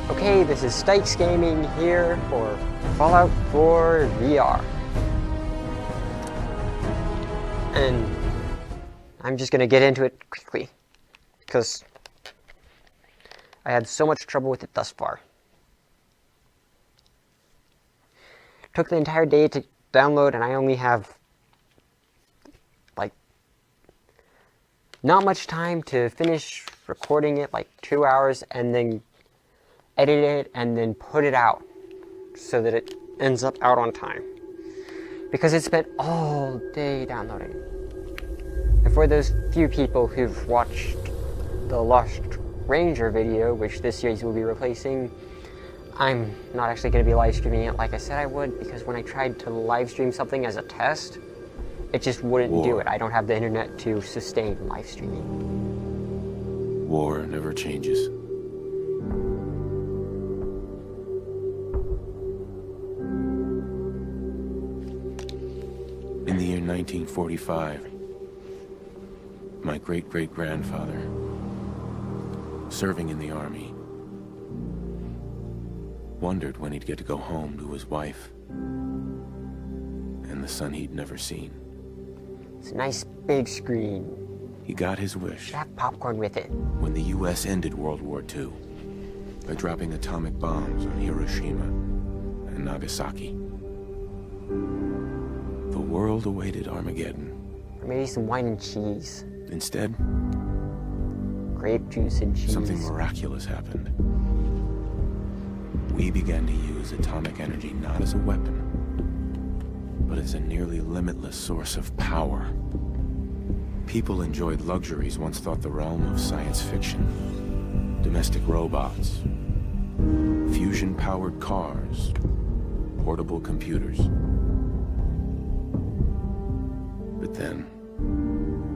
Okay, this is Stikes Gaming here for Fallout 4 VR. And I'm just gonna get into it quickly, because I had so much trouble with it thus far. Took the entire day to download, and I only have not much time to finish recording it, like 2 hours, and then edit it and then put it out so that it ends up out on time, because it spent all day downloading. And for those few people who've watched the Lost Ranger video, which this series will be replacing, I'm not actually going to be live streaming it like I said I would, because when I tried to live stream something as a test, it just wouldn't do it. I don't have the internet to sustain live streaming. War never changes. In the year 1945, my great-great-grandfather, serving in the army, wondered when he'd get to go home to his wife and the son he'd never seen. It's a nice big screen. He got his wish. Have popcorn with it. When the U.S. ended World War II by dropping atomic bombs on Hiroshima and Nagasaki. The world awaited Armageddon. Or maybe some wine and cheese. Instead, grape juice and cheese. Something miraculous happened. We began to use atomic energy not as a weapon, but as a nearly limitless source of power. People enjoyed luxuries once thought the realm of science fiction. Domestic robots, fusion-powered cars, portable computers. But then,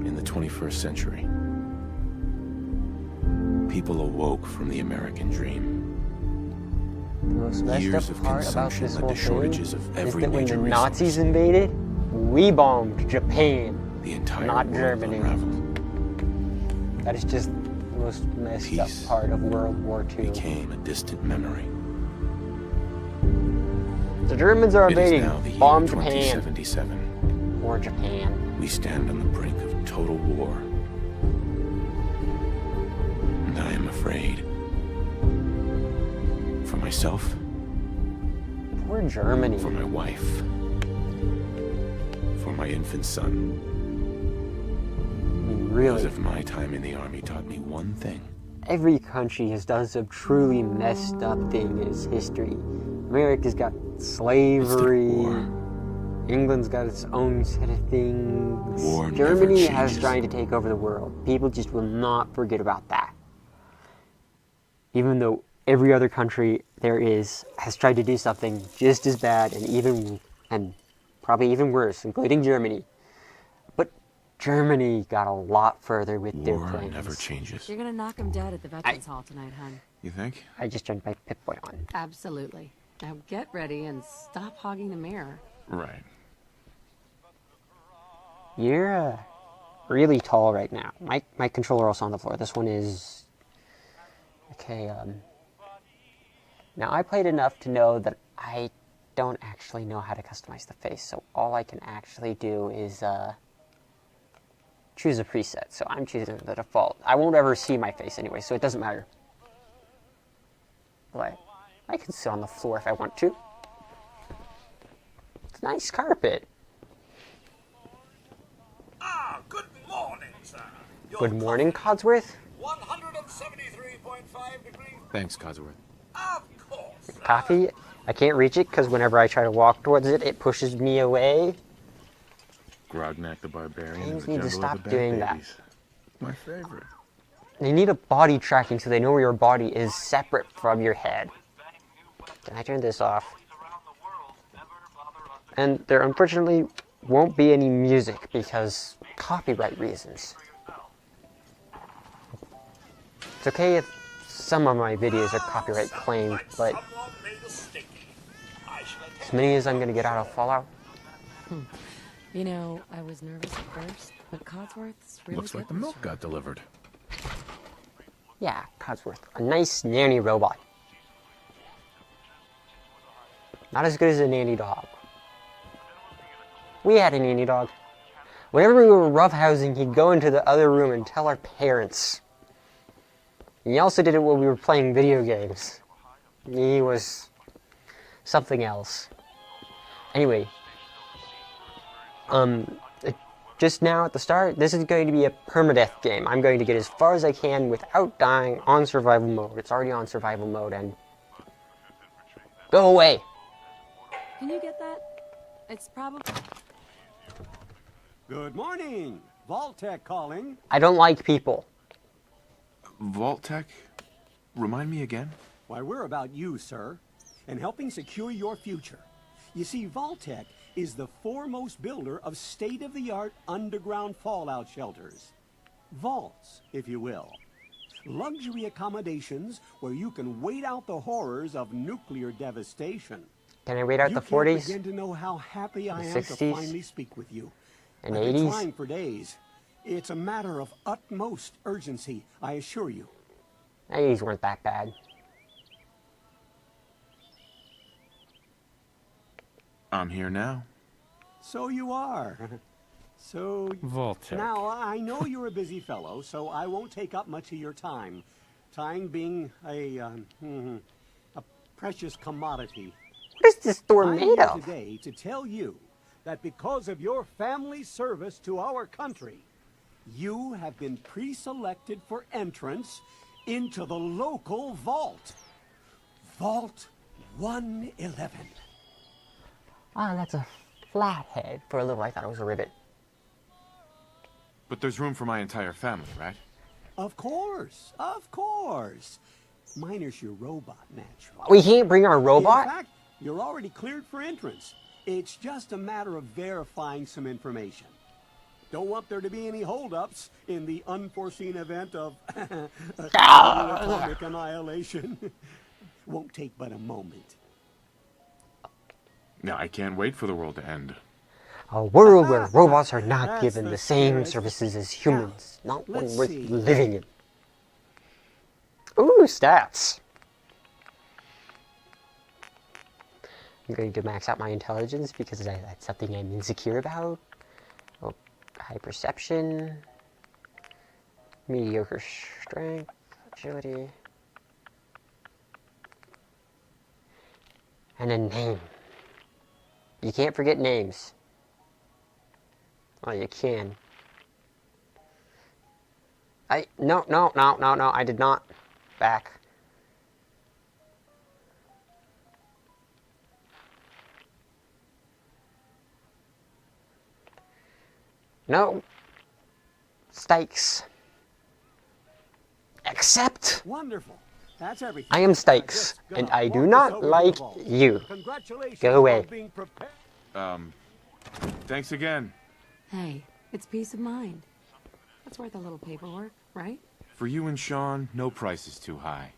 in the 21st century, people awoke from the American dream. The most messed up part about this whole thing is that when the Nazis invaded, we bombed Japan, the entire not Germany. Unraveled. That is just the most messed up part of World War II. Became a distant memory. The Germans are invading. Bomb Japan. 2077. Or Japan. We stand on the brink of total war. And I am afraid. For myself. Poor Germany. For my wife. For my infant son. Really? Because if my time in the army taught me one thing. Every country has done some truly messed up thing in its history. America's got slavery. England's got its own set of things. War Germany has tried to take over the world. People just will not forget about that. Even though every other country there is has tried to do something just as bad and probably even worse, including Germany. But Germany got a lot further with their plans. War never changes. You're gonna knock him dead at the Veterans Hall tonight, hon. You think? I just turned my Pip-Boy on. Absolutely. Now get ready and stop hogging the mirror. Right. You're really tall right now. My controller also on the floor. This one is... Okay, Now I played enough to know that I don't actually know how to customize the face, so all I can actually do is, choose a preset. So I'm choosing the default. I won't ever see my face anyway, so it doesn't matter. But I can sit on the floor if I want to. It's a nice carpet. Good morning, sir. Good morning, Codsworth. 173.5 degrees. Thanks, Codsworth. Of course. Coffee? I can't reach it because whenever I try to walk towards it, it pushes me away. Grognak the Barbarian. Things need to stop doing that. My favorite. They need a body tracking so they know where your body is separate from your head. Can I turn this off? And there unfortunately won't be any music because copyright reasons. It's okay if some of my videos are copyright claimed, but as many as I'm going to get out of Fallout. You know, I was nervous at first, but Codsworth's really Looks like the milk got delivered. Yeah, Codsworth. A nice nanny robot. Not as good as a nanny dog. We had a nanny dog. Whenever we were roughhousing, he'd go into the other room and tell our parents. He also did it when we were playing video games. He was something else. Anyway, just now at the start, this is going to be a permadeath game. I'm going to get as far as I can without dying on survival mode. It's already on survival mode, and go away. Can you get that? It's probably... Good morning. Vault-Tec calling. I don't like people. Vault-Tec? Remind me again? Why, we're about you, sir, and helping secure your future. You see, Vault-Tec is the foremost builder of state-of-the-art underground fallout shelters. Vaults, if you will. Luxury accommodations where you can wait out the horrors of nuclear devastation. Can I wait out the 40s? You can't begin to know how happy I am to 60s? finally speak with you. And I've been 80s? trying for days. It's a matter of utmost urgency, I assure you. 80s weren't that bad. I'm here now. So you are. So... Vault-Tec. Now, I know you're a busy fellow, so I won't take up much of your time. Time being a precious commodity. What is this door I'm made here of? today to tell you that because of your family service to our country, you have been pre-selected for entrance into the local vault. Vault 111. Ah, that's a flathead. For a little, I thought it was a rivet. But there's room for my entire family, right? Of course, of course. Minus your robot, naturally. We can't bring our robot? In fact, you're already cleared for entrance. It's just a matter of verifying some information. Don't want there to be any holdups in the unforeseen event of atomic annihilation. Won't take but a moment. No, I can't wait for the world to end. A world where robots are not That's given the the same spirit. services as humans. Not one let's worth see. living in. Ooh, stats. I'm going to max out my intelligence because that's something I'm insecure about. Oh, high perception. Mediocre strength. Agility. And a name. You can't forget names. Oh, you can. No, I did not. Back. No. Stakes. Accept. Wonderful. That's everything. I am Stakes, Just and gonna I do walk not us over like the vault. you. Congratulations Go away. on being prepared. Thanks again. Hey, it's peace of mind. That's worth a little paperwork, right? For you and Sean, no price is too high.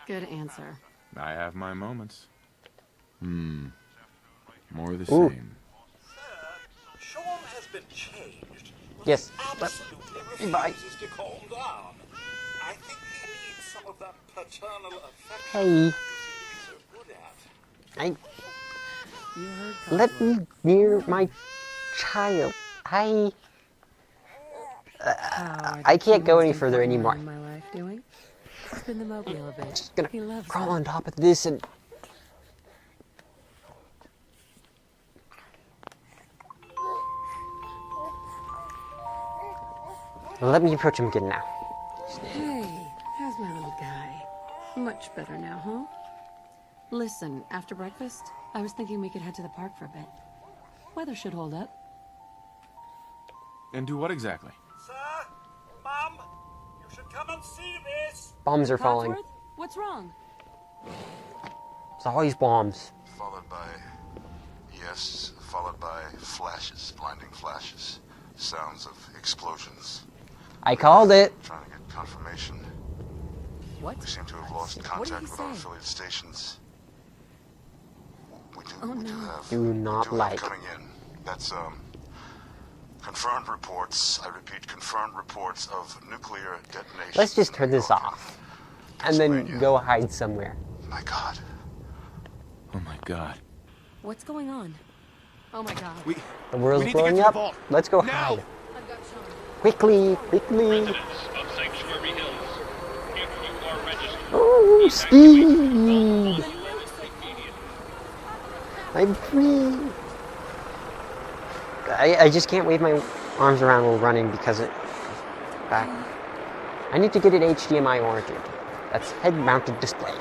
Good answer. I have my moments. More of the Ooh. same. Sean has been changed. but Yes, he but- absolutely bye. refuses to calm down. I think he needs some of that paternal affection Hey. he seems to be so good at. You heard Let Cosmo. me near my child. Hi. How are I the can't go any humans further in anymore. my life doing? Spin the mobile a bit. Just gonna He loves crawl it. on top of this and... Let me approach him again now. Hey, how's my little guy? Much better now, huh? Listen, after breakfast, I was thinking we could head to the park for a bit. Weather should hold up. And do what exactly? Sir, Mum, you should come and see this. Bombs are falling. Codsworth, what's wrong? It's always bombs. Followed by... Yes, followed by flashes, blinding flashes. Sounds of explosions. I called it. Trying to get confirmation. What? We seem to have lost What did contact he with our say? affiliate stations. We do, Oh, we do no. have... Do not we do like. have coming in. That's, confirmed reports, I repeat, confirmed reports of nuclear detonations. Let's just in turn New this York off. And then Pennsylvania. go hide somewhere. My God. Oh my god. What's going on? Oh my god. The world's need to get blowing to the up. vault. Let's go Now! hide. I've got Sean. Quickly, quickly. Residents of Sanctuary Hills, if you are registered, Oh, speed! I'm free. I just can't wave my arms around while running because it back. I need to get it HDMI oriented. That's head-mounted display.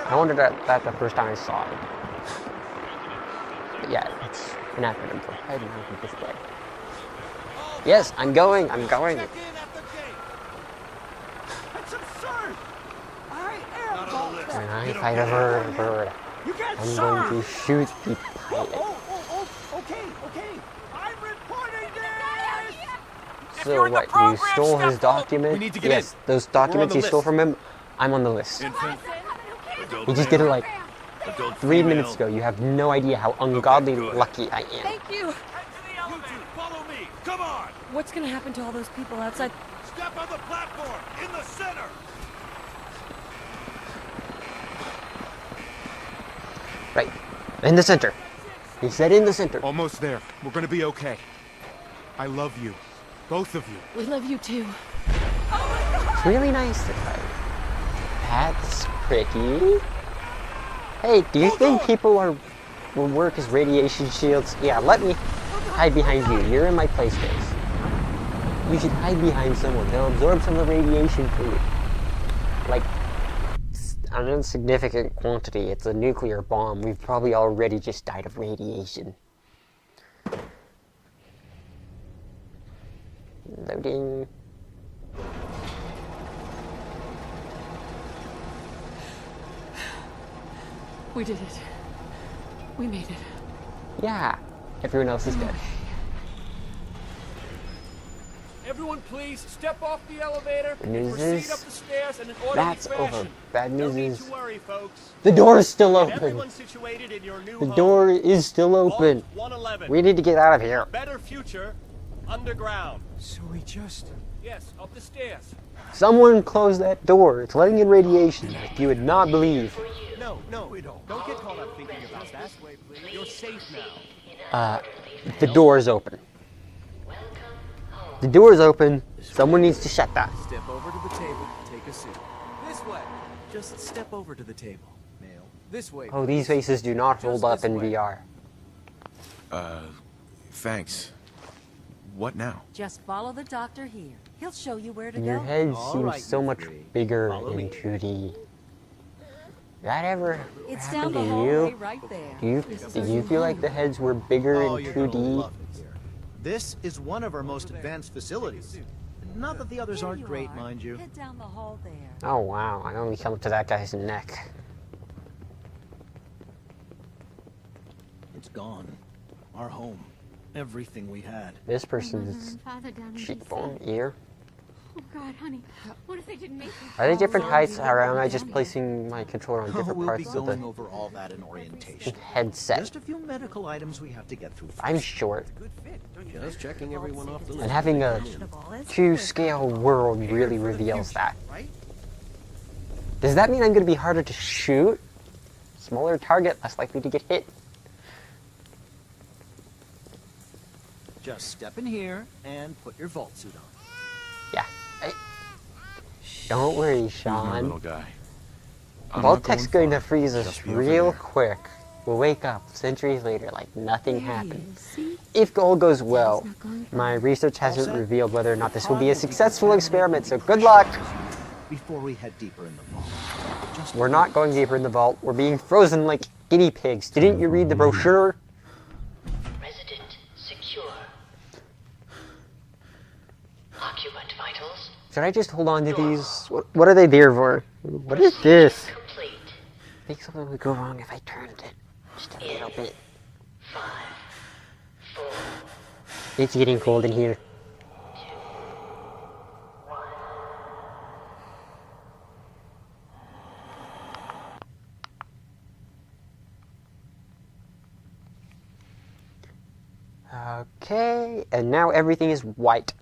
I wondered at that the first time I saw it. But yeah, it's an acronym for head-mounted display. Yes, I'm going. I'm going. Check in at the gate. That's absurd. I am Vault-Tec. When I fight a bird, You can't I'm going to shoot the pilot. Okay. I'm reporting this. So what? You stole his documents? We need to get yes, in. those documents We're on you the stole list. from him. I'm on the list. infant, He just did it like adult 3 female, minutes ago. You have no idea how ungodly good. lucky I am. Thank you. Head to the elevator. Follow me. Come on. What's gonna happen to all those people outside? Step on the platform in the center. Right. In the center. He said in the center. Almost there. We're gonna be okay. I love you. Both of you. We love you too. It's really nice to try. That's pretty. Hey, do you think people will work as radiation shields? Yeah, let me hide behind you. You're in my play space. You should hide behind someone. They'll absorb some of the radiation for you. Like, an insignificant quantity. It's a nuclear bomb. We've probably already just died of radiation. Loading. We did it. We made it. Yeah. Everyone else is dead. Everyone please step off the elevator Good news and proceed is, up the stairs in an orderly that's fashion. over. Bad No news need is, to worry, folks. the door is still open. Everyone's situated in your new The home. door is still open. Vault 111. We need to get out of here. Better future underground. So we just... Yes, up the stairs. Someone close that door. It's letting in radiation like you would not believe. No, we don't. Don't get caught up thinking about that. You're safe now. The door is open. The door is open. Someone needs to shut that. Step over to the table, take a seat. This way. Just step over to the table. Male. This way. Oh, these faces do not hold up in VR. Thanks. What now? Just follow the doctor here. He'll show you where to Your go. head All seems right, so you much three. bigger Follow in me. 2D. That ever It's happened down to the hallway you? right there. Do you feel like the heads were bigger Oh, in you're gonna 2D? love it here. This is one of our most advanced facilities. Not that the others Here aren't you great, are. mind you. Head down the hall there. Oh wow, I only come up to that guy's neck. It's gone. Our home. Everything we had. This person's Father down in cheekbone, DC. ear. Oh God, honey, what if they didn't make it? Are they different heights, or am I just placing my controller on Oh, different we'll be parts of going the over all that in orientation. headset? Just a few medical items we have to get through first. I'm short, Just checking everyone off the and having a 2-scale world really reveals that. Right? Does that mean I'm going to be harder to shoot? Smaller target, less likely to get hit. Just step in here and put your vault suit on. Yeah. Don't worry, Who's my little Sean. guy? I'm not Vault-Tech's going to far. freeze us Just be over real there. quick. We'll wake up centuries later like nothing happened. See? If all goes well, not going for my research hasn't set? revealed whether or not this will be a successful experiment, so good luck! Before we head deeper in the vault. Just We're not going deeper in the vault. We're being frozen like guinea pigs. Didn't you read the brochure? Resident secure. Occupant vitals Should I just hold on to these? What are they there for? What is this? complete. I think something would go wrong if I turned it just a little bit. 5, 4, It's getting cold in here. 1. Okay, and now everything is white.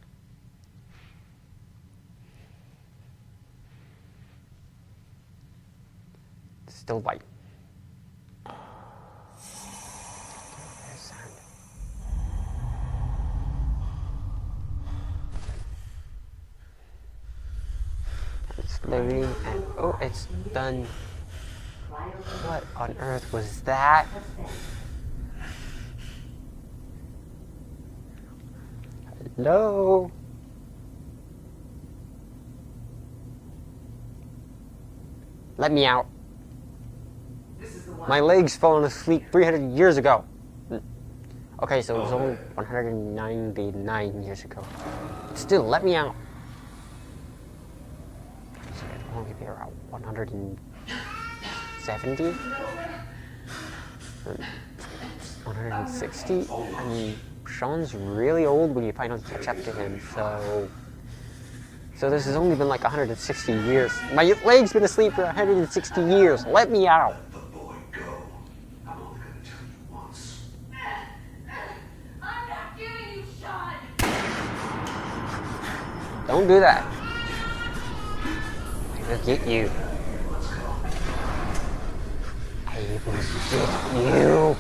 Still white. loading, and oh, it's done. What on earth was that? Hello? Let me out. My leg's fallen asleep 300 years ago. Okay, so it was only 199 years ago. Still, let me out. So it'll only be around 170? 160? I mean, Sean's really old when you finally catch up to him, so this has only been like 160 years. My leg's been asleep for 160 years. Let me out. Let the boy go. I'm only gonna tell you once. I'm not giving you Sean! Don't do that. I will get you. I will get you.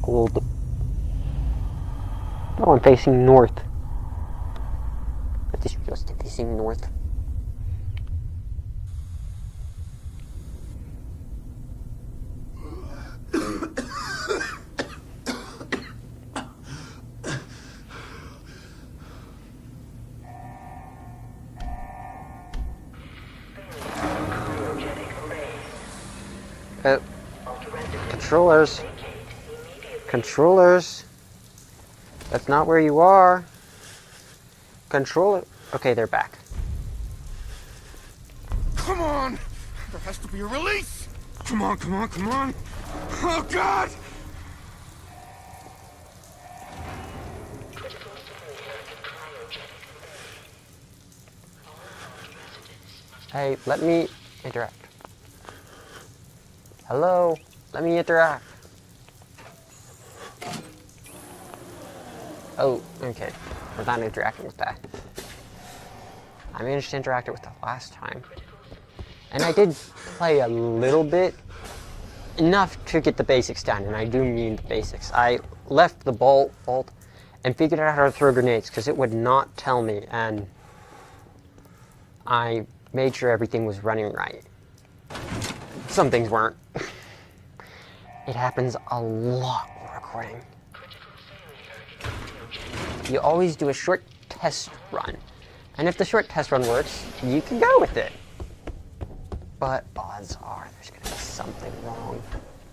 Old. Oh, I'm facing north. I just realized I'm facing north. Controllers. Controllers. That's not where you are. Controller. Okay, they're back. Come on! There has to be a release! Come on, come on, come on! Oh, God! Hey, let me interact. Hello? Let me interact. Oh, okay. We're not interacting with that. I managed to interact with it last time. And I did play a little bit. Enough to get the basics down, and I do mean the basics. I left the vault and figured out how to throw grenades, because it would not tell me, and I made sure everything was running right. Some things weren't. It happens a lot while recording. You always do a short test run. And if the short test run works, you can go with it. But odds are there's going to be something wrong.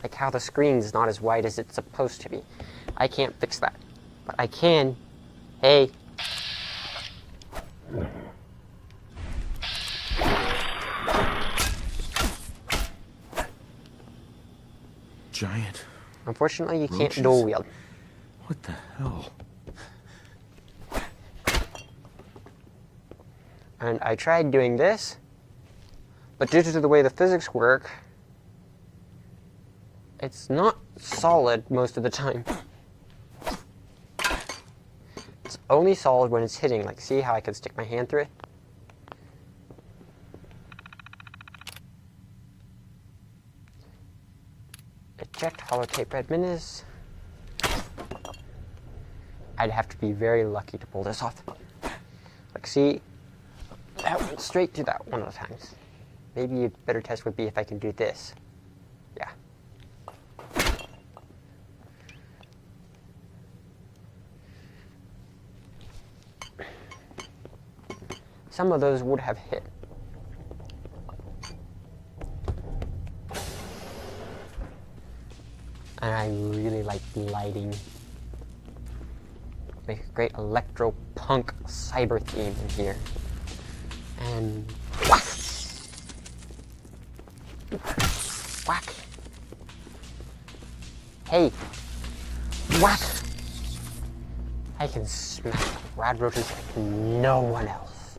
Like how the screen's not as wide as it's supposed to be. I can't fix that. But I can. Hey. Giant. Unfortunately, you can't roaches? dual wield. What the hell? And I tried doing this, but due to the way the physics work, it's not solid most of the time. It's only solid when it's hitting. Like, see how I can stick my hand through it? Eject holotape red minis. I'd have to be very lucky to pull this off. Like, see? That went straight to that one of the times. Maybe a better test would be if I can do this. Yeah. Some of those would have hit. And I really like lighting. Make a great electro-punk cyber theme in here. And whack! Whack! Hey! Whack! I can smack rad roaches like no one else.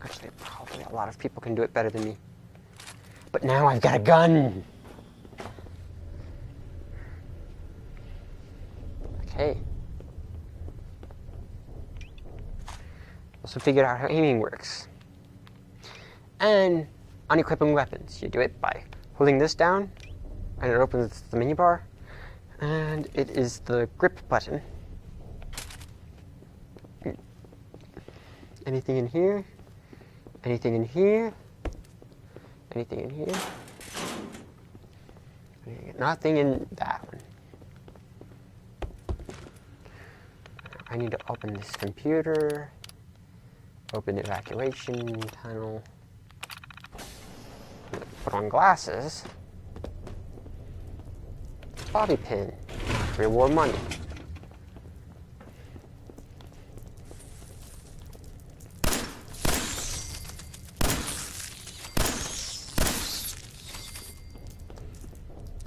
Actually, probably a lot of people can do it better than me. But now I've got a gun! Okay. Also figured out how aiming works. And unequipping weapons. You do it by holding this down, and it opens the menu bar, and it is the grip button. Anything in here? Anything in here? Anything in here? Nothing in that one. I need to open this computer. Open the evacuation tunnel. Put on glasses. Bobby pin. Reward money.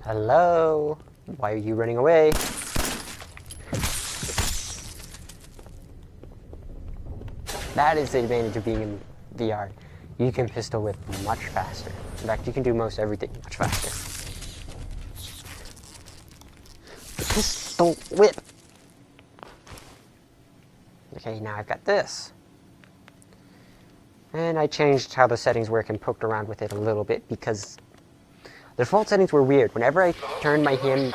Hello? Why are you running away? That is the advantage of being in VR. You can pistol whip much faster. In fact, you can do most everything much faster. Pistol whip! Okay, now I've got this. And I changed how the settings work and poked around with it a little bit because the default settings were weird. Whenever I turned my hand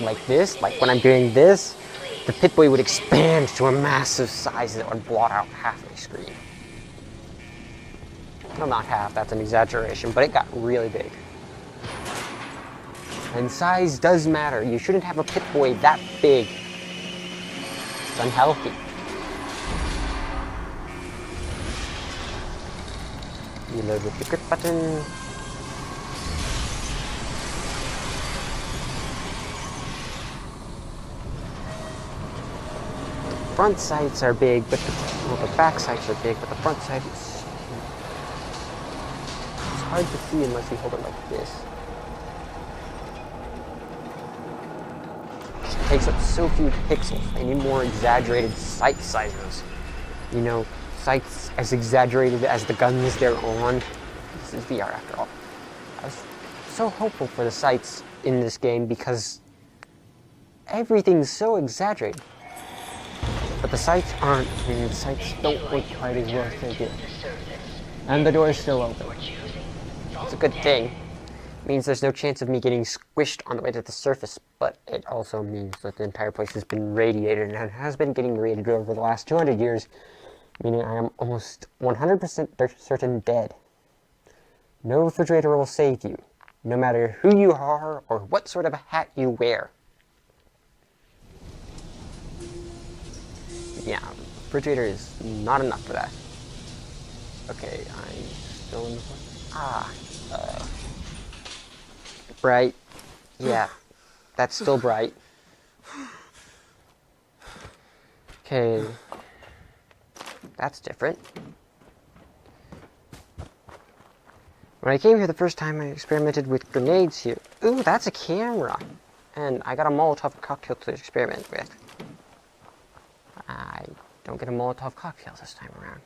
like this, like when I'm doing this, the Pip-Boy would expand to a massive size that would blot out half my screen. Well, not half, that's an exaggeration, but it got really big. And size does matter. You shouldn't have a Pip-Boy that big. It's unhealthy. Reload with the grip button. Front sights are big, but the back sights are big, but the front sight is... It's hard to see unless you hold it like this. It takes up so few pixels. I need more exaggerated sight sizes. You know, sights as exaggerated as the guns they're on. This is VR after all. I was so hopeful for the sights in this game because everything's so exaggerated. But the sights aren't, and the sights don't look quite as well as they do. And the door is still open. It's a good thing. It means there's no chance of me getting squished on the way to the surface, but it also means that the entire place has been radiated and has been getting radiated over the last 200 years, meaning I am almost 100% certain dead. No refrigerator will save you, no matter who you are or what sort of a hat you wear. Yeah, refrigerator is not enough for that. Okay, I'm still in the... bright. Yeah, that's still bright. Okay. That's different. When I came here the first time, I experimented with grenades here. Ooh, that's a camera! And I got a Molotov cocktail to experiment with. I don't get a Molotov cocktail this time around.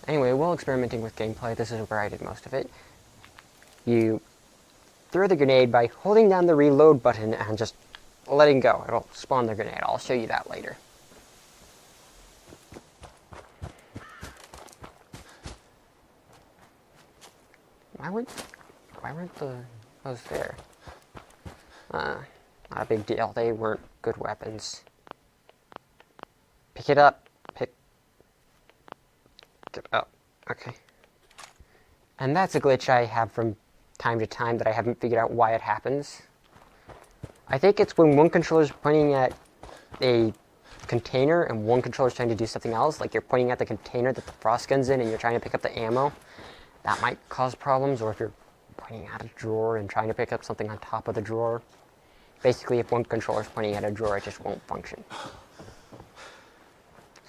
Anyway, while experimenting with gameplay, this is where I did most of it. You throw the grenade by holding down the reload button and just letting go. It'll spawn the grenade. I'll show you that later. Why weren't those there? Not a big deal. They weren't good weapons. Pick it up. Pick it up. Okay. And that's a glitch I have from time to time that I haven't figured out why it happens. I think it's when one controller is pointing at a container and one controller is trying to do something else. Like you're pointing at the container that the frost gun's in and you're trying to pick up the ammo. That might cause problems. Or if you're pointing at a drawer and trying to pick up something on top of the drawer. Basically, if one controller is pointing at a drawer, it just won't function.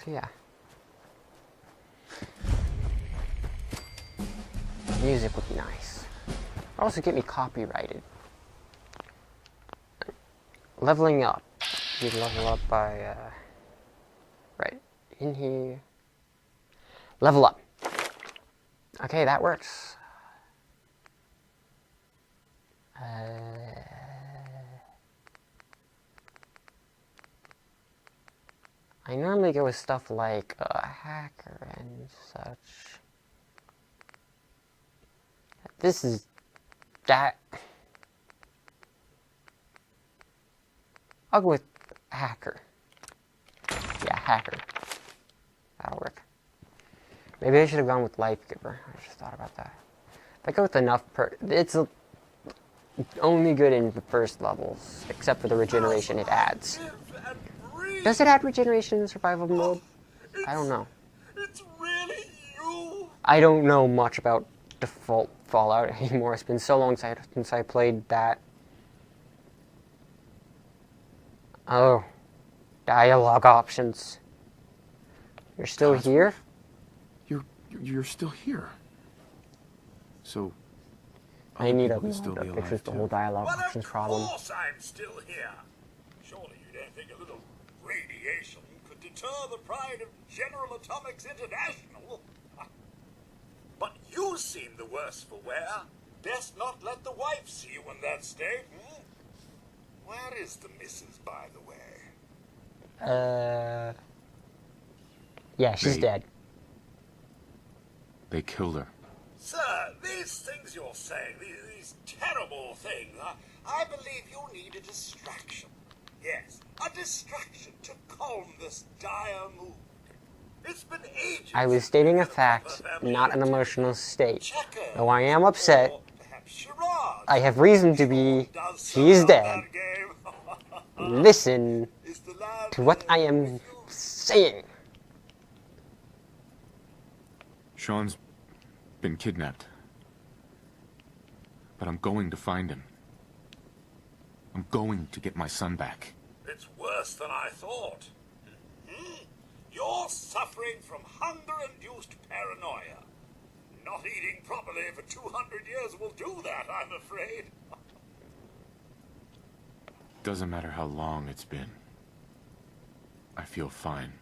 So yeah. Music would be nice. It'd also get me copyrighted. Leveling up. You level up by, right in here. Level up. Okay, that works. I normally go with stuff like a hacker and such. This is that. I'll go with hacker. Yeah, hacker. That'll work. Maybe I should have gone with life giver. I just thought about that. If I go with enough it's only good in the first levels, except for the regeneration it adds. Does it add regeneration in survival mode? I don't know. It's really you. I don't know much about default Fallout anymore. It's been so long since I played that. Oh, dialogue options. You're still here? You're still here. So I need a people can still be mod to fix alive the too. whole dialogue Well, options of problem. course I'm still here. Surely you don't think a little radiation could deter the pride of General Atomics International? But you seem the worse for wear. Best not let the wife see you in that state. Where is the missus, by the way? Yeah, she's dead. They killed her. Sir, these things you're saying, these terrible things, I believe you need a distraction. Yes, a distraction to calm this dire mood. It's been ages. I was stating a fact, not an emotional state. Though I am upset, I have reason to be. She is dead. Listen to what I am saying. Sean's been kidnapped. But I'm going to find him. I'm going to get my son back. It's worse than I thought. You're suffering from hunger-induced paranoia. Not eating properly for 200 years will do that, I'm afraid. Doesn't matter how long it's been. I feel fine.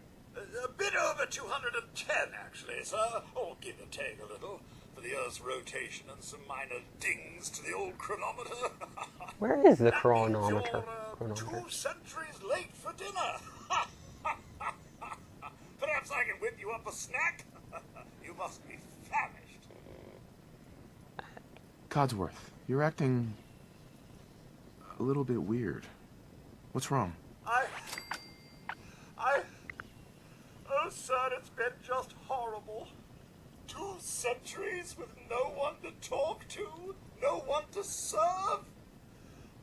A bit over 210, actually, sir. Or give or take a little, for the Earth's rotation and some minor dings to the old chronometer. Where is the chronometer? 2 centuries late for dinner. Perhaps I can whip you up a snack? You must be famished. Codsworth, you're acting a little bit weird. What's wrong? Oh, sir, it's been just horrible. 2 centuries with no one to talk to, no one to serve.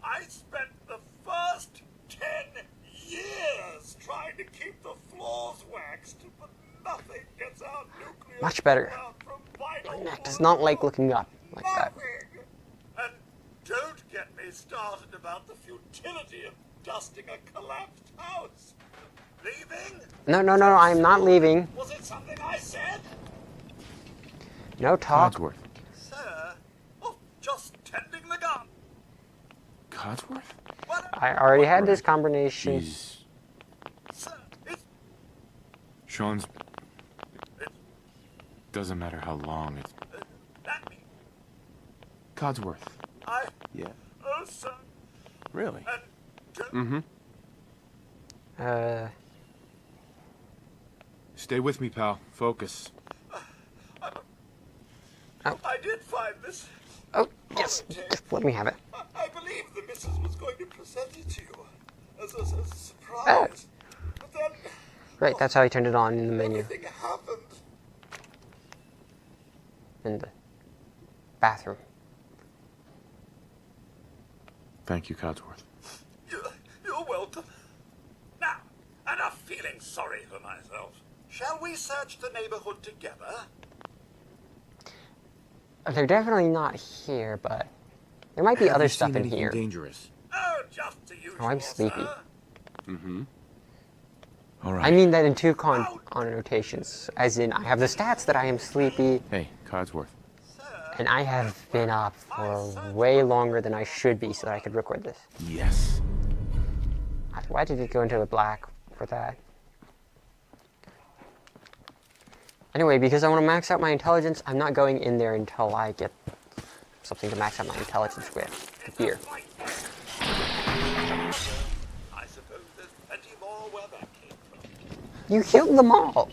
I spent the first 10 years trying to keep the floors waxed, but nothing gets out nuclear. Much better. My neck does not like looking up like that. And don't get me started about the futility of dusting a collapsed house. Leaving? No, I'm not leaving. Was it something I said? No talk. Codsworth. Sir? Oh, just tending the gun. Codsworth? I already had this combination. Jeez. Sir, it's... Sean's... Doesn't matter how long it's... Codsworth. Yeah. Oh, sir. Really? And Stay with me, pal. Focus. I did find this. Oh, yes. Just let me have it. I believe the missus was going to present it to you as a surprise. Oh. But then... Right, that's how I turned it on in the menu. Everything happened. In the bathroom. Thank you, Codsworth. You're welcome. Now, enough feeling sorry for myself. Shall we search the neighborhood together? They're definitely not here, but there might be other stuff in here. Dangerous. Oh, just the usual, Oh, I'm sleepy. sir. All right. I mean that in two connotations, as in I have the stats that I am sleepy, Hey, Codsworth. and I have been up for way longer than I should be so that I could record this. Yes. Why did it go into the black for that? Anyway, because I want to max out my intelligence, I'm not going in there until I get something to max out my intelligence with. Here. I suppose there's plenty more where that came from. You killed them all.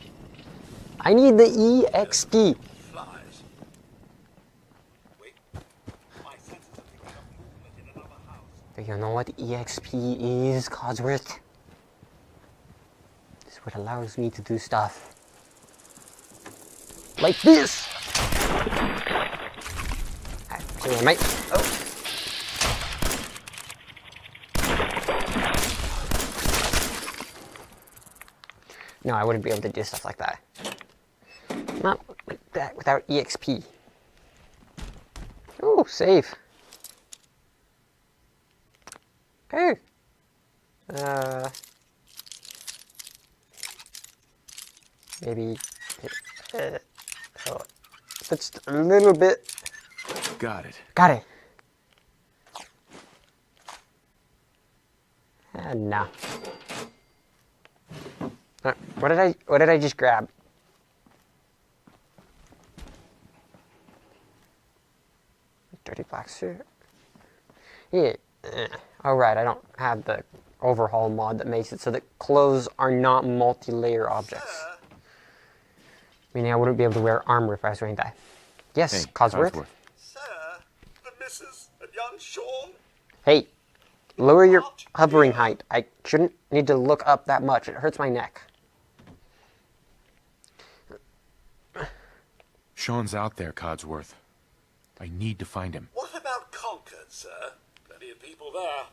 I need the EXP. Flies. Wait. My senses are picking up movement in another house. Do you know what EXP is, Codsworth? This is what allows me to do stuff. Like this! Actually, I might... Oh. No, I wouldn't be able to do stuff like that. Not like that without EXP. Oh, save. Okay. Maybe... just a little bit. Got it. Got it. No. What did I just grab? Dirty black suit. Yeah. Oh right, I don't have the overhaul mod that makes it so that clothes are not multi-layer objects. Meaning I wouldn't be able to wear armor if I was wearing that. Yes, Hey, Codsworth. Sir, the missus and young Sean. Hey, lower your hovering height. I shouldn't need to look up that much. It hurts my neck. Sean's out there, Codsworth. I need to find him. What about Concord, sir? Plenty of people there.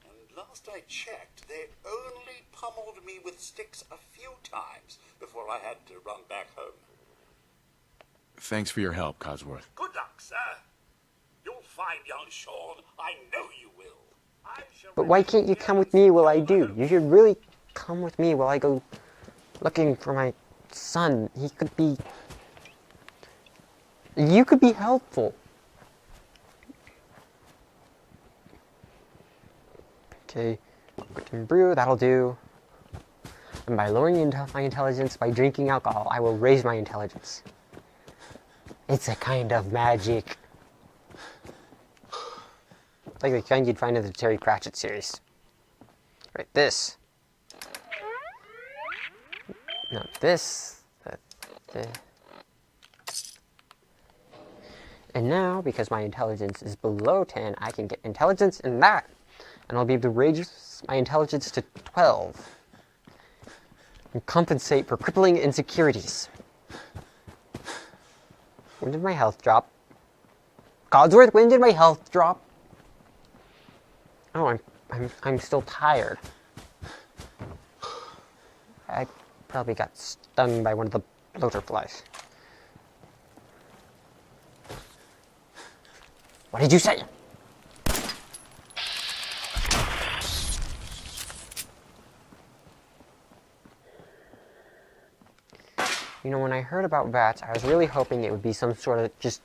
And last I checked, they only pummeled me with sticks a few times before I had to run back home. Thanks for your help, Codsworth. Good luck, sir. You'll find young Sean. I know you will. I shall But why can't you come with me while I do? You should really come with me while I go looking for my son. He could be... You could be helpful. Okay, quick and brew, that'll do. And by lowering my intelligence by drinking alcohol, I will raise my intelligence. It's a kind of magic. Like the kind you'd find in the Terry Pratchett series. Right, this. No, this. And now, because my intelligence is below 10, I can get intelligence in that. And I'll be able to raise my intelligence to 12. And compensate for crippling insecurities. When did my health drop? Codsworth, when did my health drop? Oh, I'm still tired. I probably got stung by one of the bloater flies. What did you say? You know, when I heard about VATS, I was really hoping it would be some sort of just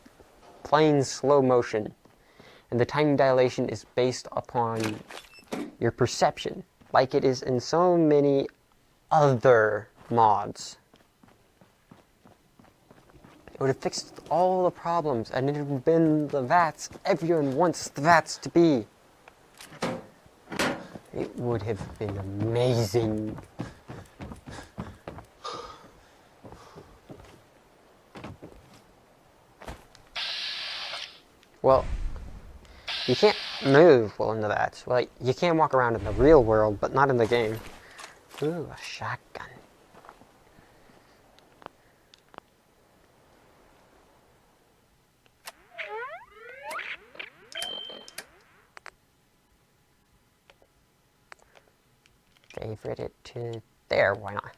plain slow motion. And the time dilation is based upon your perception, like it is in so many other mods. It would have fixed all the problems, and it would have been the VATS everyone wants the VATS to be. It would have been amazing. Well, you can't move well into that. Well, like, you can walk around in the real world, but not in the game. Ooh, a shotgun. Favorite it to there, why not?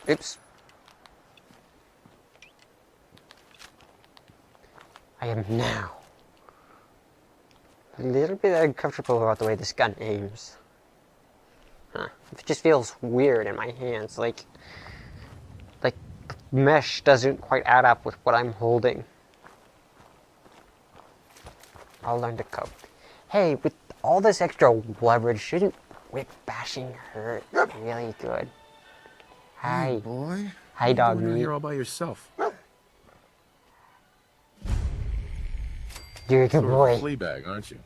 Oops. I am now a little bit uncomfortable about the way this gun aims. Huh. It just feels weird in my hands, like mesh doesn't quite add up with what I'm holding. I'll learn to cope. Hey, with all this extra leverage, shouldn't whip bashing hurt really good? Hi. Hey, boy. Hi, dog You're meat. here all by yourself. You're a good Sort of boy. a flea bag, aren't you?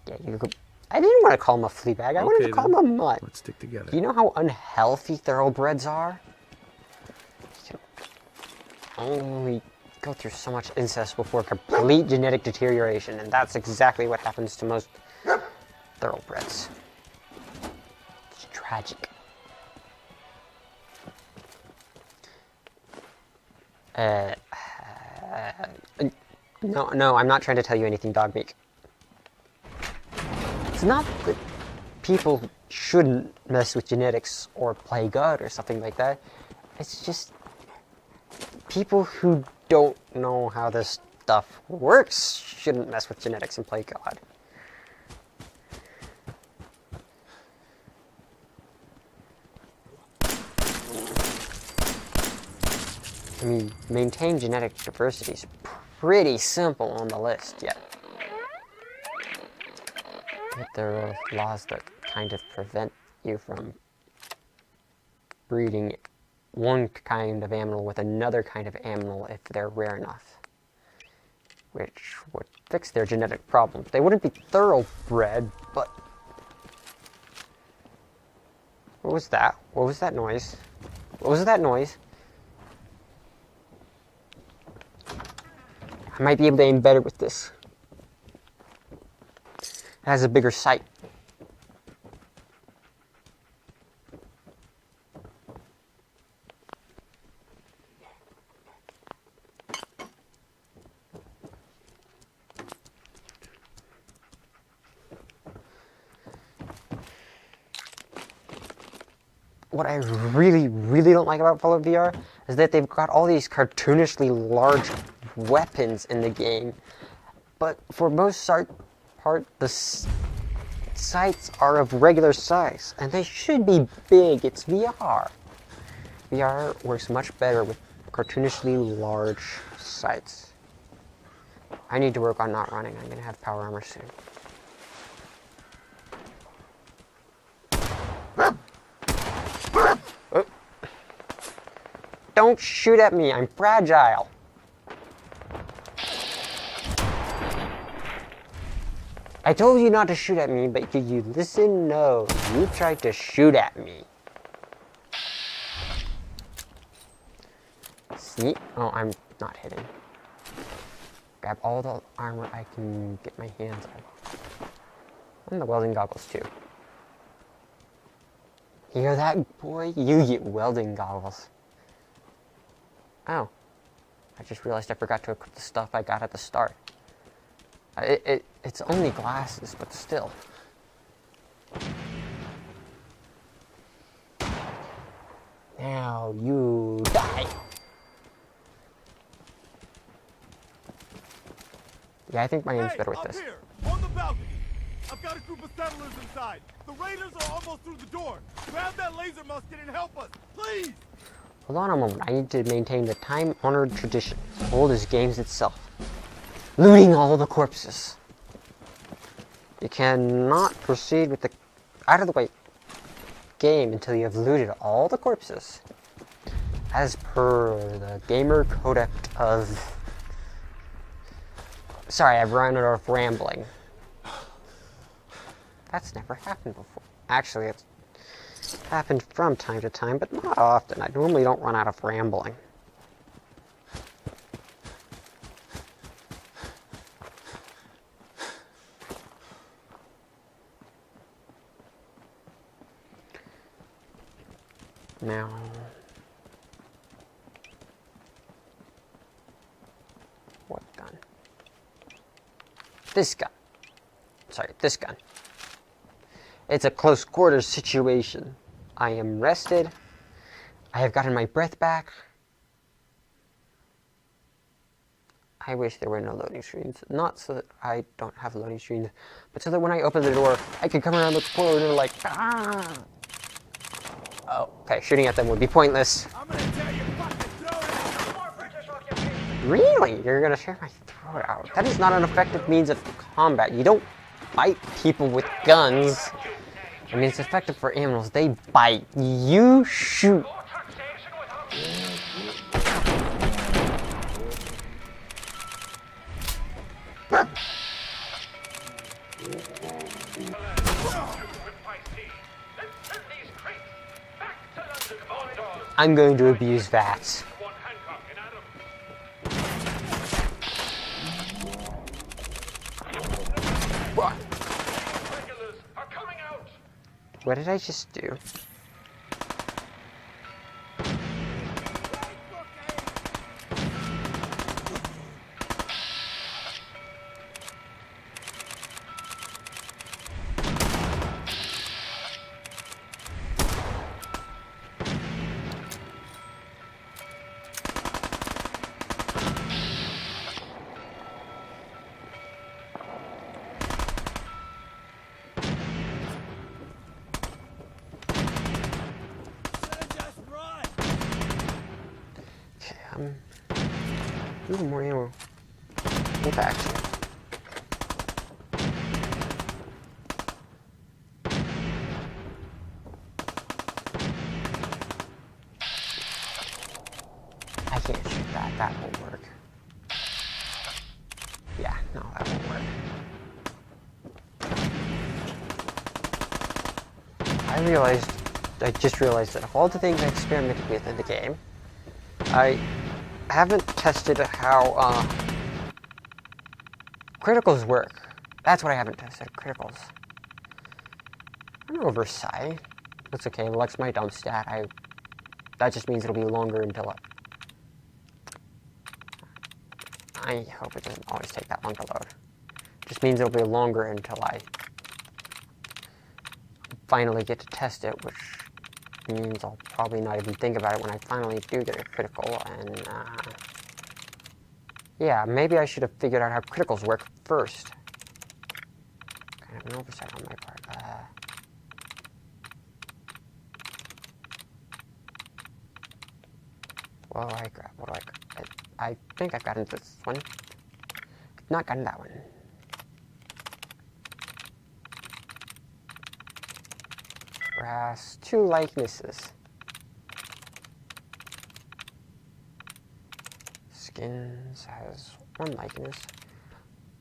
Yeah, you're a good. I didn't want to call him a flea bag. I wanted to call him a mutt. Let's stick together. Do you know how unhealthy thoroughbreds are? You can only go through so much incest before complete genetic deterioration, and that's exactly what happens to most thoroughbreds. It's tragic. No, I'm not trying to tell you anything, Dog Meek. It's not that people shouldn't mess with genetics or play God or something like that. It's just people who don't know how this stuff works shouldn't mess with genetics and play God. I mean, maintain genetic diversity is pretty simple on the list, yet there are laws that kind of prevent you from breeding one kind of animal with another kind of animal if they're rare enough, which would fix their genetic problems. They wouldn't be thoroughbred, but... What was that? What was that noise? What was that noise? I might be able to aim better with this. It has a bigger sight. What I really don't like about Fallout VR is that they've got all these cartoonishly large weapons in the game, but for most part, the sights are of regular size, and they should be big. It's VR. VR works much better with cartoonishly large sights. I need to work on not running. I'm gonna have power armor soon. Oh. Don't shoot at me, I'm fragile. I told you not to shoot at me, but did you listen? No, you tried to shoot at me. See? Oh, I'm not hitting. Grab all the armor I can get my hands on. And the welding goggles too. You hear that, boy? You get welding goggles. Oh. I just realized I forgot to equip the stuff I got at the start. It's only glasses, but still. Now you die. Yeah, I think my aim's better with this. Here, on the balcony. I've got a group of settlers inside. The raiders are almost through the door. Grab that laser musket and help us, please. Hold on a moment. I need to maintain the time-honored tradition, old as games itself. Looting all the corpses. You cannot proceed with the out-of-the-way game until you have looted all the corpses, as per the Gamer Codex of... Sorry, I've run out of rambling. That's never happened before. Actually, it's happened from time to time, but not often. I normally don't run out of rambling. Now, what gun? This gun. Sorry, this gun. It's a close quarters situation. I am rested. I have gotten my breath back. I wish there were no loading screens. Not so that I don't have loading screens, but so that when I open the door, I can come around the corner and like, ah! Oh, okay, shooting at them would be pointless. I'm gonna tear your fucking throat out. Really? You're gonna tear my throat out? That is not an effective means of combat. You don't bite people with guns. I mean, it's effective for animals. They bite. You shoot. I'm going to abuse VATS. What? What did I just do? A little more ammo. In fact. I can't shoot that. That won't work. Yeah, no, that won't work. I just realized that of all the things I experimented with in the game, I haven't tested how criticals work. That's what I haven't tested, criticals. I'm over Versailles. That's okay, Lux my dump stat. That just means it'll be longer until I hope it doesn't always take that long to load. Just means it'll be longer until I finally get to test it, which means I'll probably not even think about it when I finally do get a critical, and yeah, maybe I should have figured out how criticals work first. Kind of an oversight on my part. What do I grab? What do I grab? I think I've gotten this one. Not gotten that one. Brass, 2 likenesses. Skins has 1 likeness.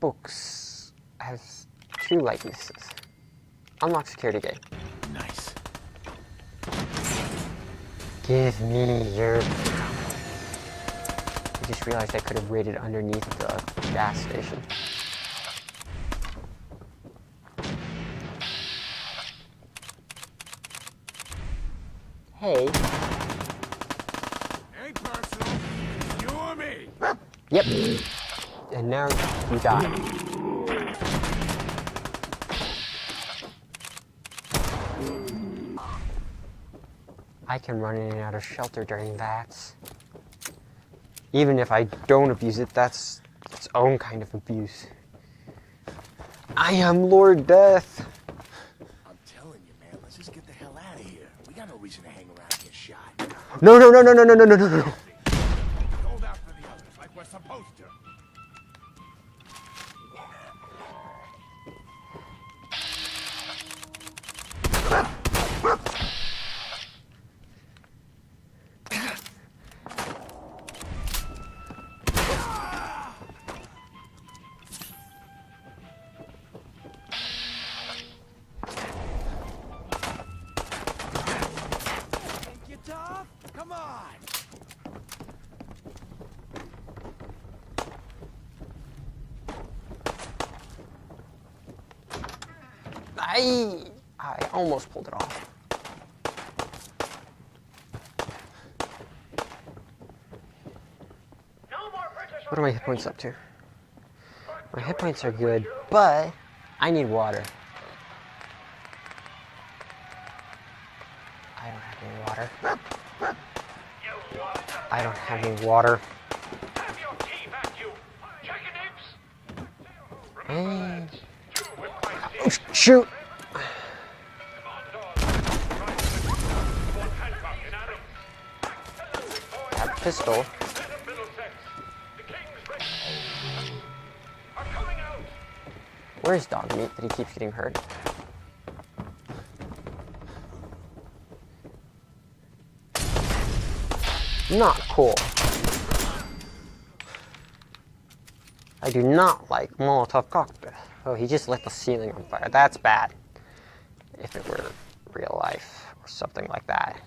Books has 2 likenesses. Unlock security gate. Nice. Give me your... I just realized I could have raided underneath the gas station. Hey. Ain't personal. You or me. Yep. And now you die. I can run in and out of shelter during VATS. Even if I don't abuse it, that's its own kind of abuse. I am Lord Death. I'm telling you, man, let's just get the hell out of here. We got no reason to hang around and get shot. No. Hold out for the others like we're supposed to. Come on! I almost pulled it off. What are my hit points up to? My hit points are good, but I need water. I don't have any water. I don't have any water. Hey. Oh, shoot! That pistol. Where's dog meat that he keeps getting hurt? Not cool. I do not like Molotov cockpit. Oh, he just lit the ceiling on fire. That's bad. If it were real life or something like that.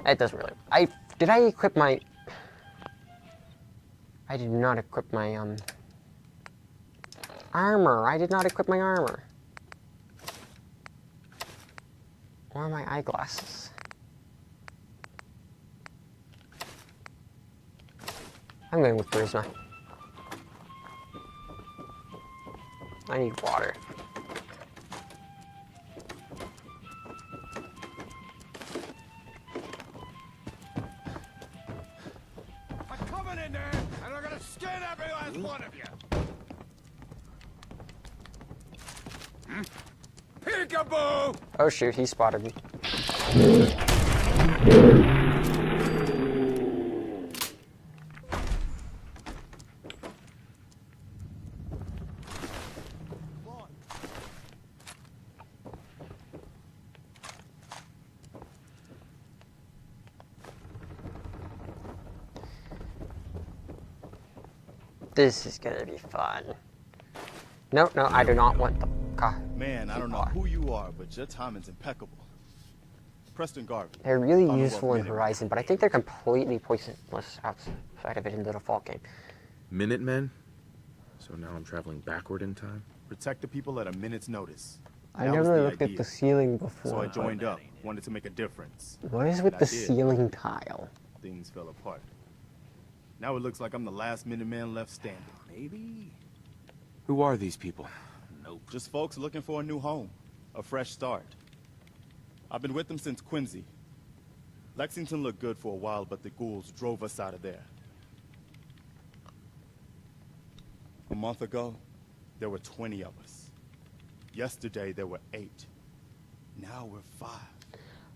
It doesn't really. Did I equip my... I did not equip my, armor. I did not equip my armor. Or my eyeglasses. I'm going with charisma. I need water. I'm coming in there, and I'm gonna skin every last one of you. Peekaboo! Oh shoot, he spotted me. This is gonna be fun. No, I do not want the car. Man, I don't know who you are, but your timing's impeccable. Preston Garvey. They're really useful in Horizon, but I think they're completely pointless outside of it in the default game. Minutemen? So now I'm traveling backward in time? Protect the people at a minute's notice. I never looked at the ceiling before. So I joined up, wanted to make a difference. What is with the ceiling tile? Things fell apart. Now it looks like I'm the last Minuteman left standing. Maybe. Who are these people? Nope. Just folks looking for a new home. A fresh start. I've been with them since Quincy. Lexington looked good for a while, but the ghouls drove us out of there. A month ago, there were 20 of us. Yesterday, there were 8. Now we're 5.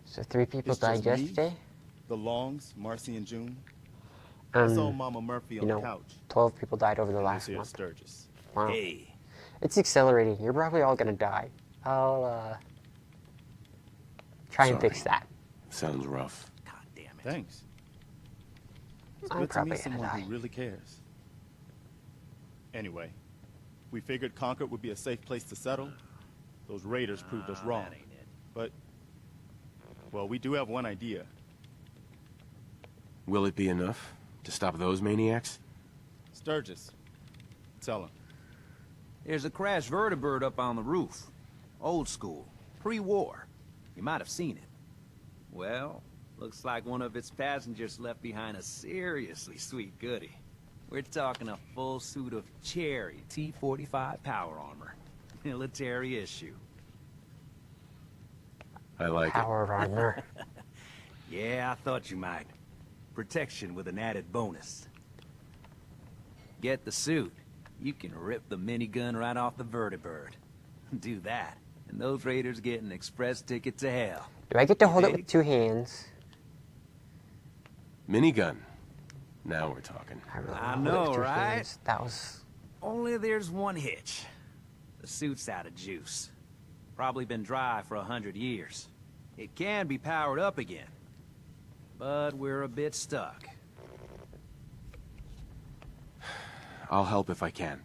So 3 people died yesterday? The Longs, Marcy and June. I saw Mama Murphy on the couch. 12 people died over the last month. Sturgis. Wow. Hey. It's accelerating. You're probably all gonna die. I'll, try and fix that. Sounds rough. God damn it. Thanks. It's I'm good to probably meet gonna someone die. who really cares. Anyway, we figured Concord would be a safe place to settle. Those raiders proved us wrong. But, well, we do have one idea. Will it be enough to stop those maniacs? Sturgis. Tell him. There's a crashed vertibird up on the roof. Old school. Pre-war. You might have seen it. Well, looks like one of its passengers left behind a seriously sweet goodie. We're talking a full suit of cherry T-45 power armor. Military issue. I like power armor. Yeah, I thought you might. Protection with an added bonus. Get the suit. You can rip the minigun right off the vertibird. Do that, and those raiders get an express ticket to hell. Do I get to hold it with 2 hands? Minigun. Now we're talking. I know, right? That was... Only there's one hitch. The suit's out of juice. Probably been dry for 100 years. It can be powered up again. But we're a bit stuck. I'll help if I can.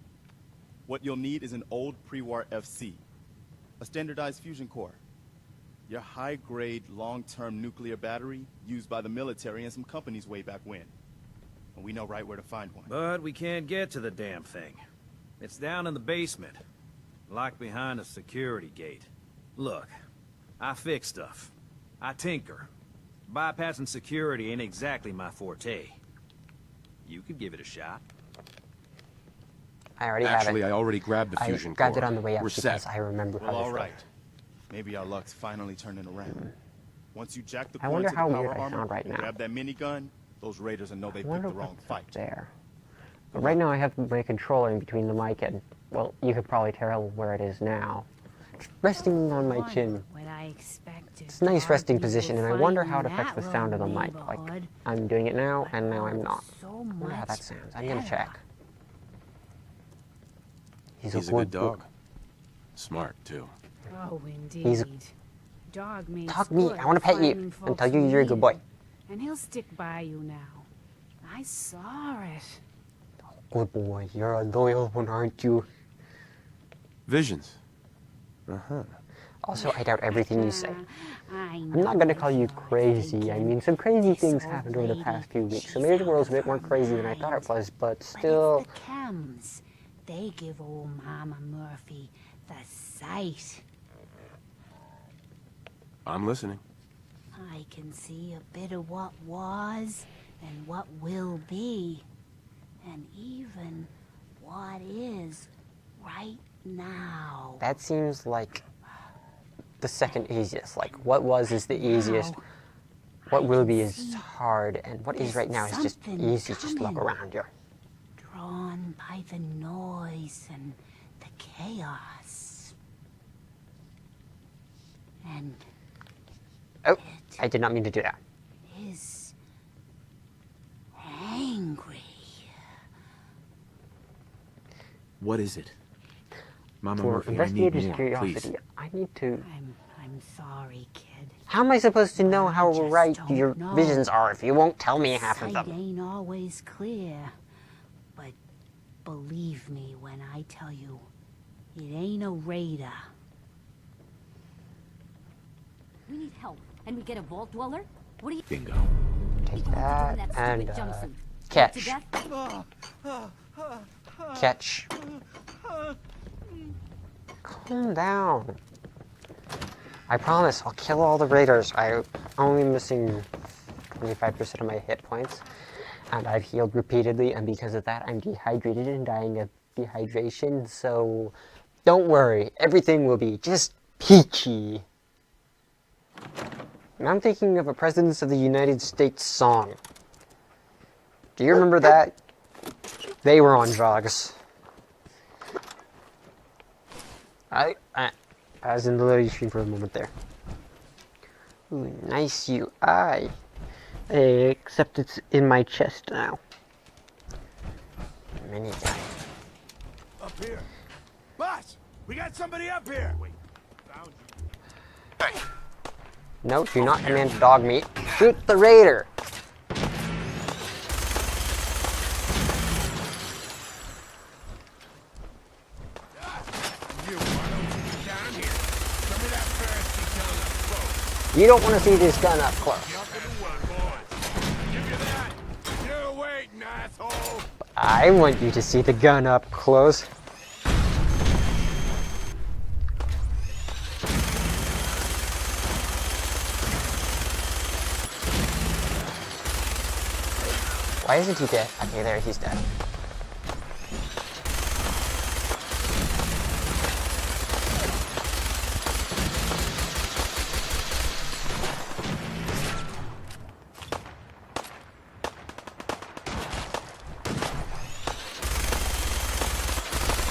What you'll need is an old pre-war FC. A standardized fusion core. Your high-grade, long-term nuclear battery used by the military and some companies way back when. And we know right where to find one. But we can't get to the damn thing. It's down in the basement. Locked behind a security gate. Look, I fix stuff. I tinker. Bypassing security ain't exactly my forte. You could give it a shot. I already have it. Actually, I already grabbed the fusion core. I grabbed it on the way up We're because set. I remember how Well, this all right. goes. Maybe our luck's finally turning around. Once you jack the I core wonder into how the power weird I armor sound right and now. grab that minigun, those raiders will know they picked the wrong fight. There. But right now I have my controller in between the mic and, well, you could probably tell where it is now. It's resting on my chin. It's a nice resting position, and I wonder how it affects the sound of the mic. Like, I'm doing it now, and now I'm not. I wonder how that sounds. I'm gonna check. He's a good dog. Smart, too. Oh, indeed. He's Dog means Talk me. I want to pet you and tell you you're a good boy. And he'll stick by you now. I saw it. Good boy. You're a loyal one, aren't you? Visions. Uh-huh. Also, I doubt everything you say. I'm I'm not gonna call you crazy. I mean, some crazy things happened over the past few weeks, so maybe the world's a bit more crazy than I thought it was, but still... But it's the chems. They give old Mama Murphy the sight. I'm listening. I can see a bit of what was and what will be, and even what is right now. That seems like the second easiest. Like, what was is the easiest, what will be is hard, and what is right now is just easy. Just look around you. Drawn by the noise and the chaos. And oh, I did not mean to do that. Is angry. What is it? Mama For Murphy, I need investigator's more, curiosity, please. I need to... I'm sorry, kid. How am I supposed to know how just right don't your know. visions are if you won't tell me half of Sight them? ain't always clear, but believe me when I tell you, it ain't a radar. We need help, and we get a vault dweller? What do you... Bingo. Take that, and, catch. Catch. Calm down. I promise, I'll kill all the raiders. I'm only missing 25% of my hit points, and I've healed repeatedly, and because of that, I'm dehydrated and dying of dehydration, so don't worry, everything will be just peachy. And I'm thinking of a Presidents of the United States song. Do you remember that? They were on drugs. I was in the loading screen for a moment there. Ooh, nice UI. Except it's in my chest now. Mini guy. Up here. Boss, we got somebody up here. Wait, found you. Hey. No, do not command dog meat. Shoot the raider! You don't want to see this gun up close. You're waiting, asshole. I want you to see the gun up close. Why isn't he dead? Okay, there, he's dead.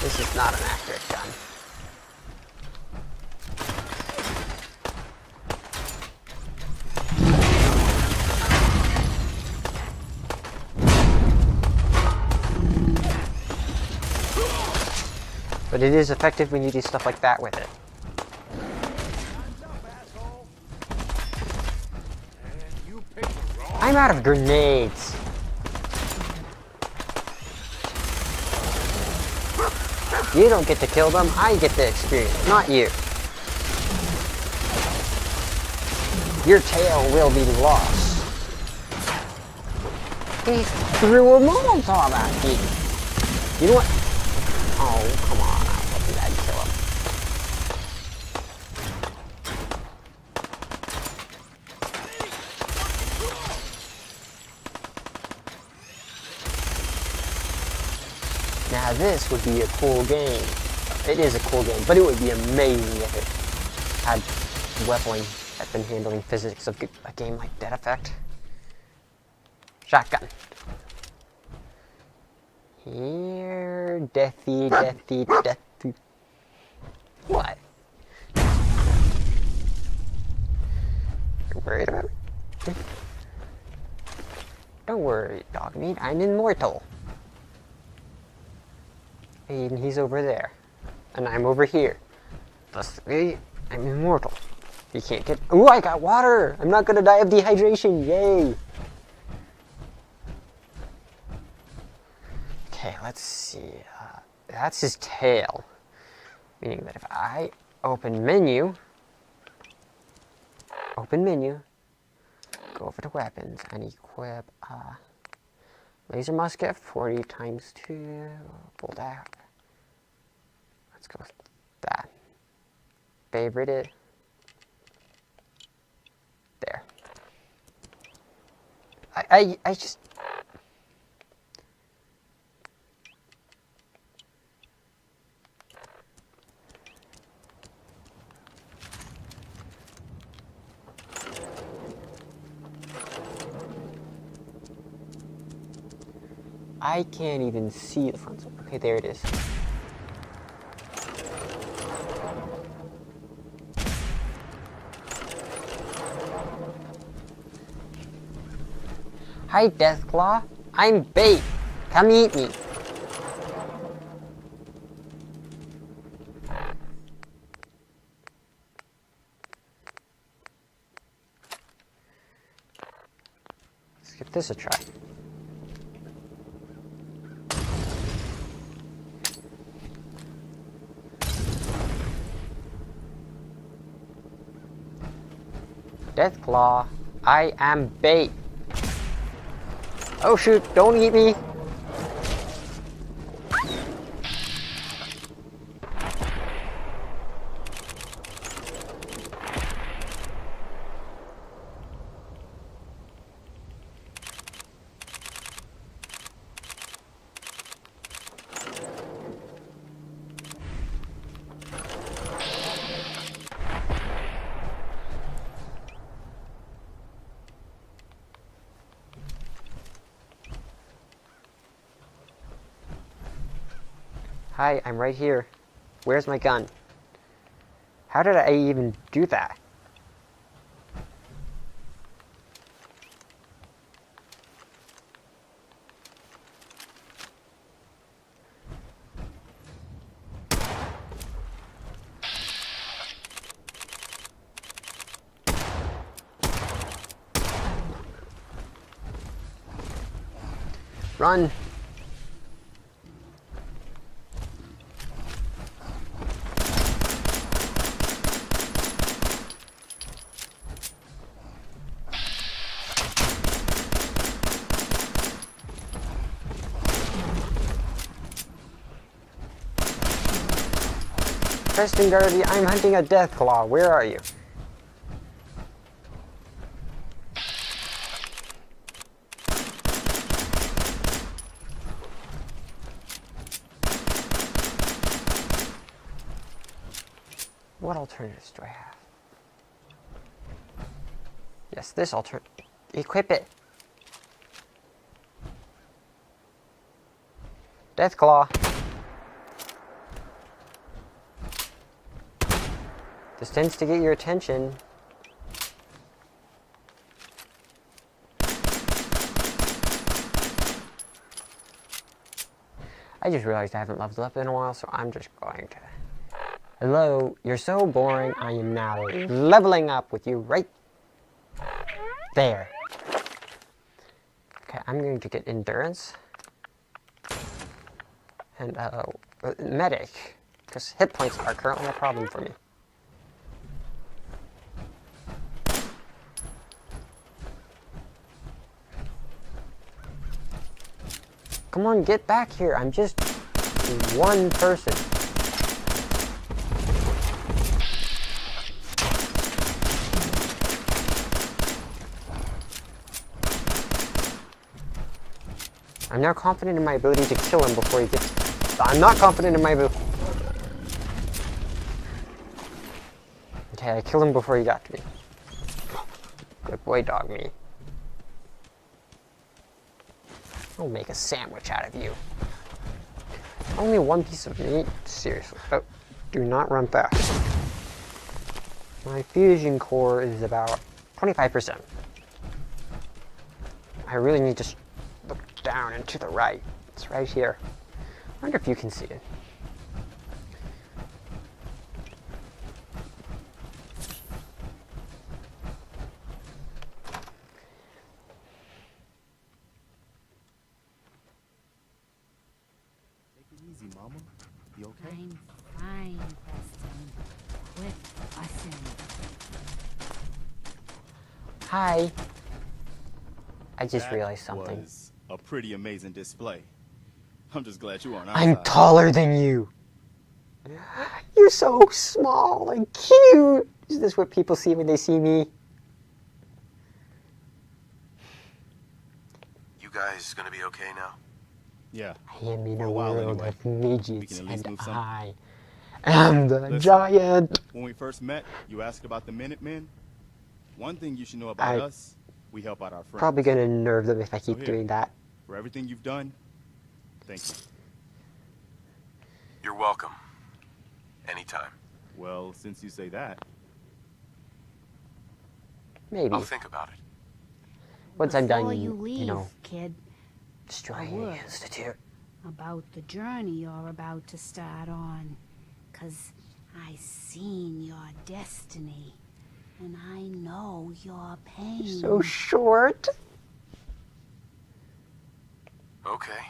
This is not an accurate gun. But it is effective when you do stuff like that with it. I'm out of grenades. You don't get to kill them, I get the experience, not you. Your tail will be lost. He threw a Molotov at me. You know what? Oh, come on, I'll let you guys kill him. Now this would be a cool game. It is a cool game, but it would be amazing if it had leveling that been handling physics of a game like Dead Effect. Shotgun. Here, deathy, deathy, deathy. What? You're worried about me? Don't worry, dog meat. I'm immortal. And he's over there. And I'm over here. Thus, I'm immortal. You can't get... Ooh, I got water! I'm not gonna die of dehydration! Yay! Okay, let's see. That's his tail. Meaning that if I open menu, open menu, go over to weapons, and equip laser musket 40 times 2, bolt out. Let's go with that. Favorited. There. I just... I can't even see the front side. Okay, there it is. Hi, Deathclaw. I'm bait. Come eat me. Let's give this a try. Deathclaw, I am bait. Oh shoot, don't eat me. Hi, I'm right here. Where's my gun? How did I even do that? Run! Preston Garvey, I'm hunting a Deathclaw. Where are you? What alternatives do I have? Yes, this alternative. Equip it. Deathclaw. This tends to get your attention. I just realized I haven't leveled up in a while, so I'm just going to... Hello, you're so boring. I am now leveling up with you right there. Okay, I'm going to get endurance. And, medic. Because hit points are currently a problem for me. Come on, get back here. I'm just one person. I'm now confident in my ability to kill him before he gets... I'm not confident in my ability... Okay, I killed him before he got to me. Good boy, dog me. I'll make a sandwich out of you. Only one piece of meat? Seriously. Oh, do not run fast. My fusion core is about 25%. I really need to look down and to the right. It's right here. I wonder if you can see it. Easy, Mama. You okay? I'm fine, Preston. Quit fussing. Hi. I just That realized something. was a pretty amazing display. I'm just glad you were on our I'm side. taller than you. You're so small and cute. Is this what people see when they see me? You guys gonna be okay now? Yeah. I am in For a a while world anyway. of midgets, at least and move some. I am the Listen, giant. When we first met, you asked about the Minutemen. One thing you should know about us, we help out our friends. Probably gonna nerve them if I keep here, doing that. For everything you've done, thank you. You're welcome. Anytime. Well, since you say that. Maybe. I'll think about it. Once I'm done, Before you leave, you know, kid, destroying a the word Institute. about the journey you're about to start on. 'Cause I seen your destiny, and I know your pain. So short. Okay,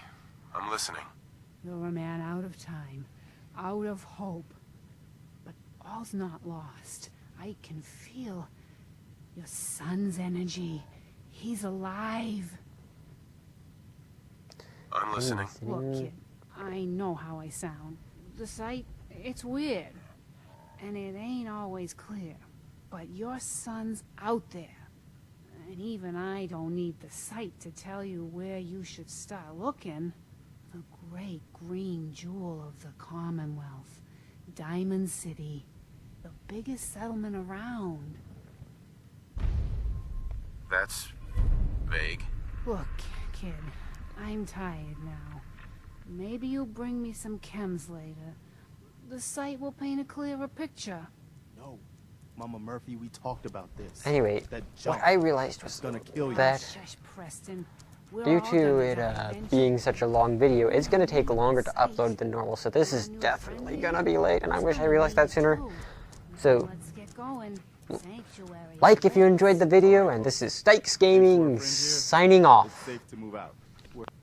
I'm listening. You're a man out of time, out of hope. But all's not lost. I can feel your son's energy. He's alive. I'm listening. Look, kid, I know how I sound. The sight, it's weird. And it ain't always clear. But your son's out there. And even I don't need the sight to tell you where you should start looking. The great green jewel of the Commonwealth. Diamond City. The biggest settlement around. That's vague. Look, kid, I'm tired now. Maybe you'll bring me some chems later. The sight will paint a clearer picture. No, Mama Murphy, we talked about this. Anyway, That what junk I realized was gonna kill you. that Shush, Preston. We're due all to gonna it die eventually. being such a long video, it's going to take longer to upload than normal. So this is definitely going to be late, and I wish I realized that sooner. So, Let's get going. Sanctuary. like if you enjoyed the video, and this is Stikes Gaming signing off. It's safe to move out.